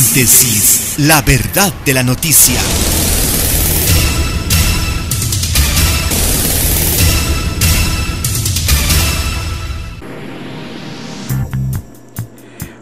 Síntesis, la verdad de la noticia.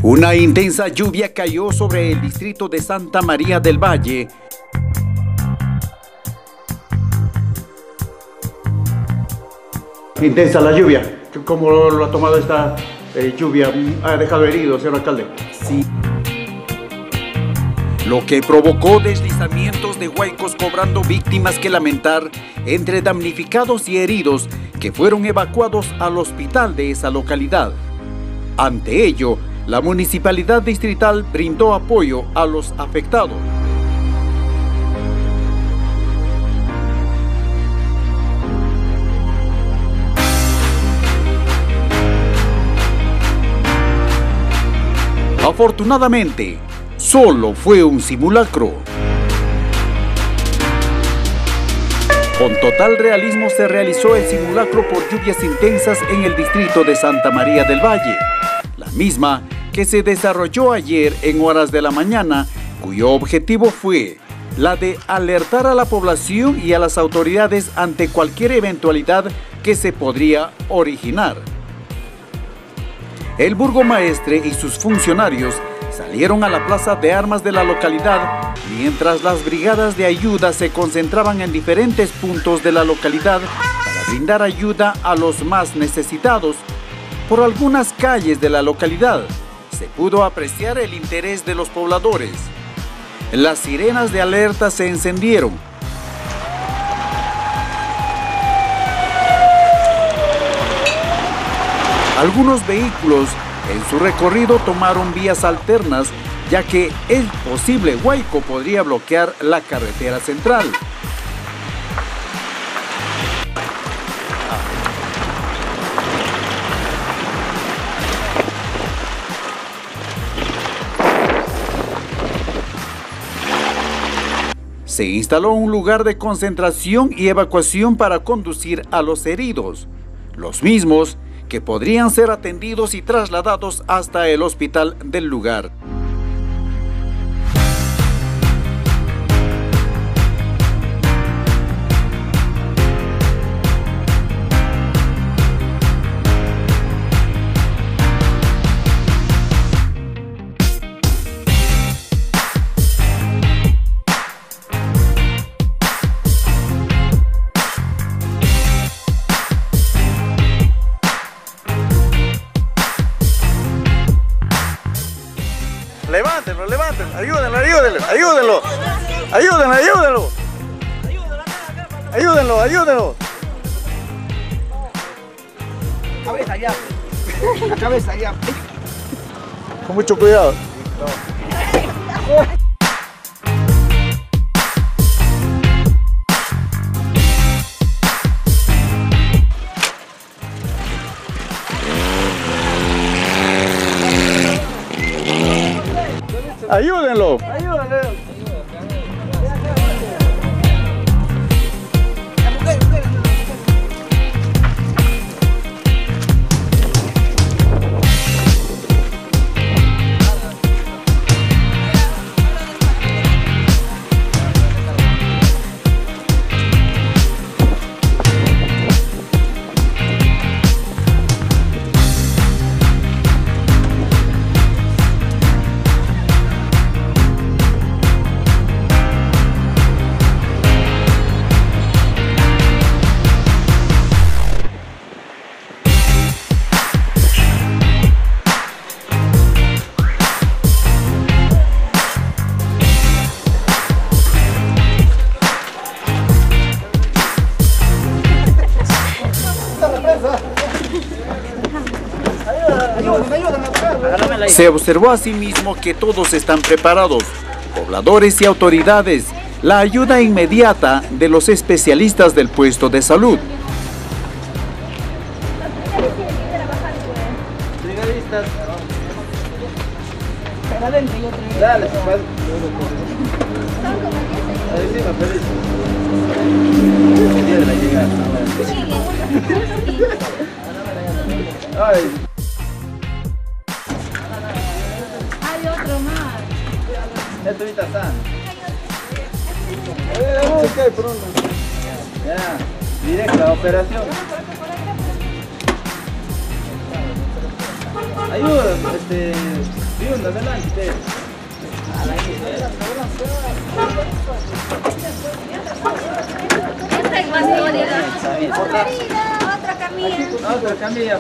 Una intensa lluvia cayó sobre el distrito de Santa María del Valle. Intensa la lluvia. ¿Cómo lo ha tomado esta lluvia? ¿Ha dejado herido, señor alcalde? Sí. Lo que provocó deslizamientos de huaicos cobrando víctimas que lamentar entre damnificados y heridos que fueron evacuados al hospital de esa localidad. Ante ello, la municipalidad distrital brindó apoyo a los afectados. Afortunadamente, solo fue un simulacro. Con total realismo se realizó el simulacro por lluvias intensas en el distrito de Santa María del Valle, la misma que se desarrolló ayer en horas de la mañana, cuyo objetivo fue la de alertar a la población y a las autoridades ante cualquier eventualidad que se podría originar. El burgomaestre y sus funcionarios salieron a la plaza de armas de la localidad, mientras las brigadas de ayuda se concentraban en diferentes puntos de la localidad para brindar ayuda a los más necesitados. Por algunas calles de la localidad se pudo apreciar el interés de los pobladores. Las sirenas de alerta se encendieron. Algunos vehículos en su recorrido tomaron vías alternas, ya que el posible huaico podría bloquear la carretera central. Se instaló un lugar de concentración y evacuación para conducir a los heridos, los mismos que podrían ser atendidos y trasladados hasta el hospital del lugar. Levántenlo, levántenlo, ayúdenlo, ayúdenlo, ayúdenlo, ayúdenlo, ayúdenlo, ayúdenlo, ayúdenlo. Cabeza allá, la cabeza allá. Con mucho cuidado. Ayúdenlo. Ayúdenlo. Se observó asimismo que todos están preparados, pobladores y autoridades, la ayuda inmediata de los especialistas del puesto de salud. Brigadistas. Dale, el día de la llegada. Ay. Hay otro más. Esto ahorita está. Ya, directa operación. Ayuda, ayuda, adelante. Otra camilla. Otra camilla.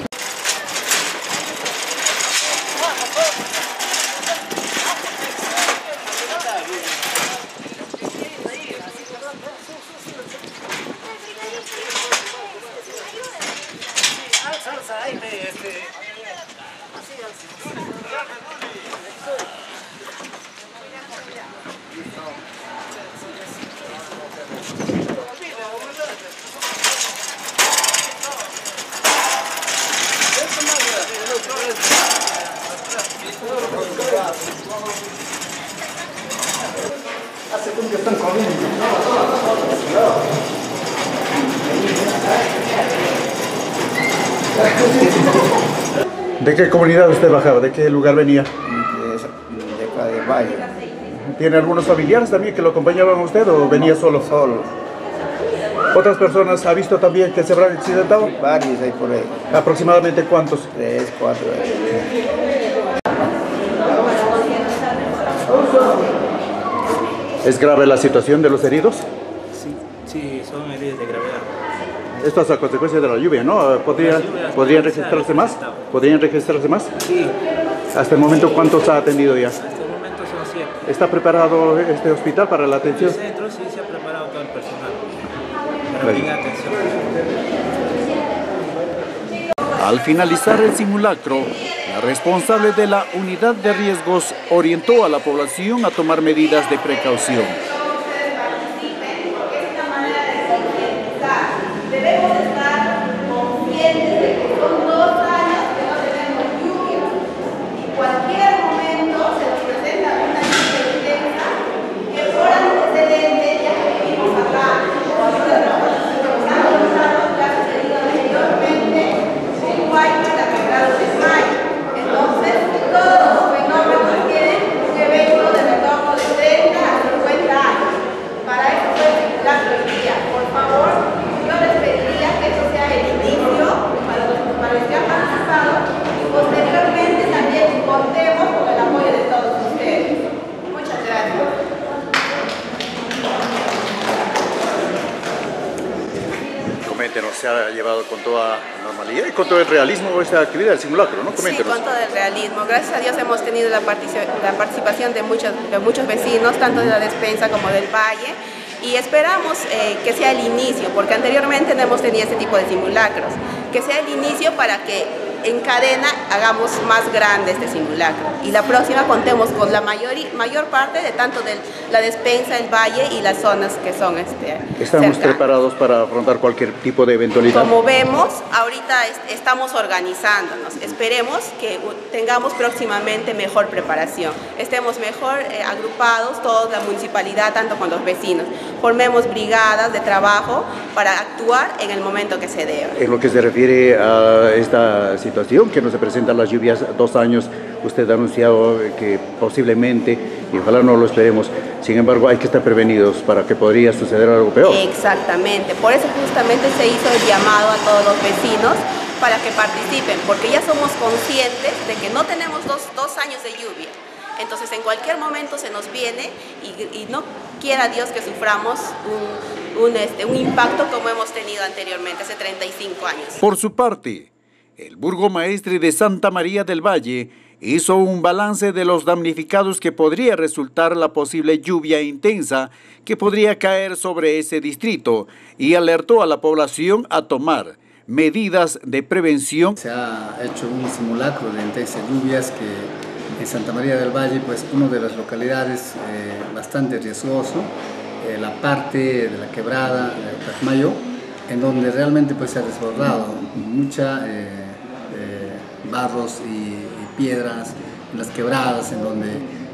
¿De qué comunidad usted bajaba? ¿De qué lugar venía? De acá de Valle. ¿Tiene algunos familiares también que lo acompañaban a usted o venía solo? Solo. ¿Otras personas ha visto también que se habrán accidentado? Varios hay por ahí. ¿Aproximadamente cuántos? 3, 4. ¿Es grave la situación de los heridos? Sí, son heridas de gravedad. Esto es a consecuencia de la lluvia, ¿no? ¿Podrían registrarse más? ¿Podrían registrarse más? Sí, Hasta el momento, ¿cuántos ha atendido ya? hasta el momento son 7. ¿Está preparado este hospital para la En atención? el centro sí se ha preparado todo el personal para brindar atención. Al finalizar el simulacro, la responsable de la unidad de riesgos orientó a la población a tomar medidas de precaución. Debemos estar conscientes de que son 2 años que no tenemos lluvia y cualquier momento se nos presenta una lluvia intensa que por antecedente ya que vivimos acá, ya ha sucedido anteriormente en Huayca, la quebrada de Mayo. Entonces, todos los fenómenos tienen un evento de retorno de 30 a 50 años. Para eso fue el simulacro hoy día. Por favor, yo les pediría que eso sea el inicio para los que han participado y posteriormente también contemos con el apoyo de todos ustedes. Muchas gracias. Coméntenos, ¿se ha llevado con toda normalidad y con todo el realismo esta actividad, el simulacro, ¿no? Sí, Coméntenos. con todo el realismo. Gracias a Dios hemos tenido la participación de muchos vecinos, tanto de la despensa como del valle. Y esperamos que sea el inicio, porque anteriormente no hemos tenido este tipo de simulacros, que sea el inicio para que en cadena hagamos más grande este simulacro. Y la próxima contemos con la mayor parte de tanto de la despensa, el valle y las zonas que son ¿Estamos cercanas. preparados para afrontar cualquier tipo de eventualidad? Como vemos, ahorita estamos organizándonos. Esperemos que tengamos próximamente mejor preparación. Estemos mejor agrupados, toda la municipalidad, tanto con los vecinos. Formemos brigadas de trabajo para actuar en el momento que se deba. En lo que se refiere a esta situación, que no se presentan las lluvias 2 años, usted ha anunciado que posiblemente, y ojalá no lo esperemos, sin embargo hay que estar prevenidos para que podría suceder algo peor. Exactamente, por eso justamente se hizo el llamado a todos los vecinos para que participen, porque ya somos conscientes de que no tenemos dos años de lluvia. Entonces en cualquier momento se nos viene y no quiera Dios que suframos un impacto como hemos tenido anteriormente, hace 35 años. Por su parte, el burgomaestre de Santa María del Valle hizo un balance de los damnificados que podría resultar la posible lluvia intensa que podría caer sobre ese distrito y alertó a la población a tomar medidas de prevención. Se ha hecho un simulacro de intensas lluvias que en Santa María del Valle, pues una de las localidades bastante riesgoso, la parte de la quebrada de Tacmayo, en donde realmente pues se ha desbordado mucha barros y piedras en las quebradas, en donde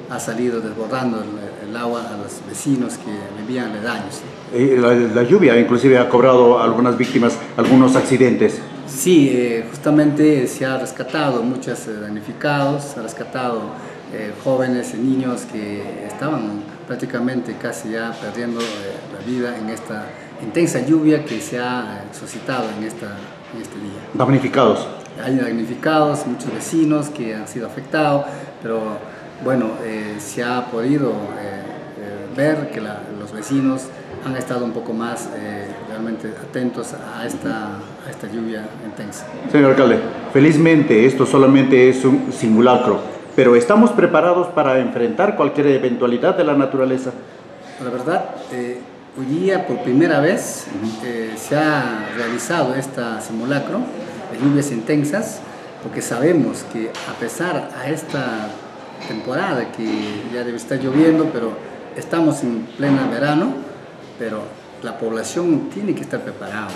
ha salido desbordando el agua a los vecinos que vivían aledaños. La lluvia inclusive ha cobrado a algunas víctimas algunos accidentes. Sí, justamente se ha rescatado muchos damnificados, se ha rescatado jóvenes y niños que estaban prácticamente casi ya perdiendo la vida en esta intensa lluvia que se ha suscitado en este día. Damnificados. Hay damnificados, muchos vecinos que han sido afectados, pero bueno, se ha podido ver que los vecinos han estado un poco más realmente atentos a esta lluvia intensa. Señor alcalde, felizmente esto solamente es un simulacro, pero ¿estamos preparados para enfrentar cualquier eventualidad de la naturaleza? La verdad, hoy día por primera vez se ha realizado este simulacro de lluvias intensas, porque sabemos que a pesar a esta temporada que ya debe estar lloviendo, pero estamos en pleno verano, pero la población tiene que estar preparada.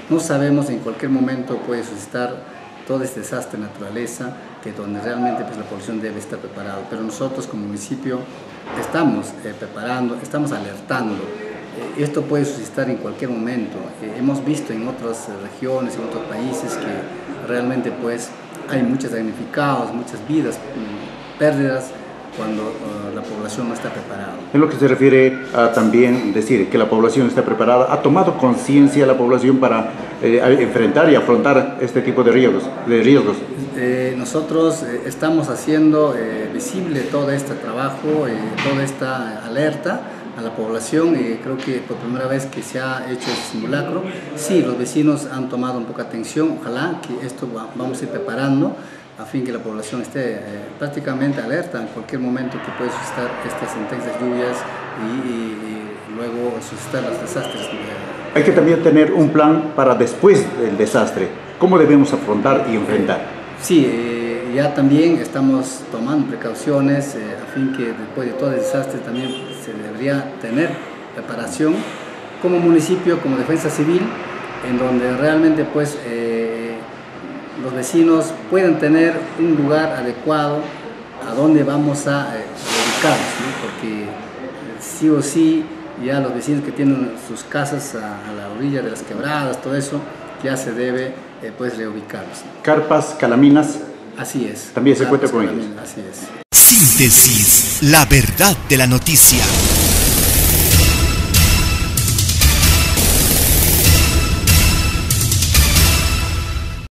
No sabemos, en cualquier momento puede suscitar todo este desastre de naturaleza, que donde realmente pues, la población debe estar preparada. Pero nosotros como municipio estamos preparando, estamos alertando. Esto puede suscitar en cualquier momento. Hemos visto en otras regiones, en otros países, que realmente pues, hay muchos damnificados, muchas vidas, pérdidas, cuando la población no está preparada. En lo que se refiere a también decir que la población está preparada, ¿ha tomado conciencia la población para enfrentar y afrontar este tipo de riesgos? Nosotros estamos haciendo visible todo este trabajo, toda esta alerta a la población. Creo que por primera vez que se ha hecho este simulacro, sí, los vecinos han tomado un poco de atención. Ojalá que esto vamos a ir preparando a fin que la población esté prácticamente alerta en cualquier momento que puede suscitar estas intensas lluvias y luego suscitar los desastres. Hay que también tener un plan para después del desastre. ¿Cómo debemos afrontar y enfrentar? Sí, ya también estamos tomando precauciones a fin que después de todo el desastre también se debería tener preparación como municipio, como defensa civil, en donde realmente pues los vecinos pueden tener un lugar adecuado a donde vamos a ubicarnos, ¿no? Porque sí o sí ya los vecinos que tienen sus casas a la orilla de las quebradas, todo eso, ya se debe pues reubicarlos, ¿no? Carpas, calaminas. Así es. También se cuenta con ellos. Así es. Síntesis, la verdad de la noticia.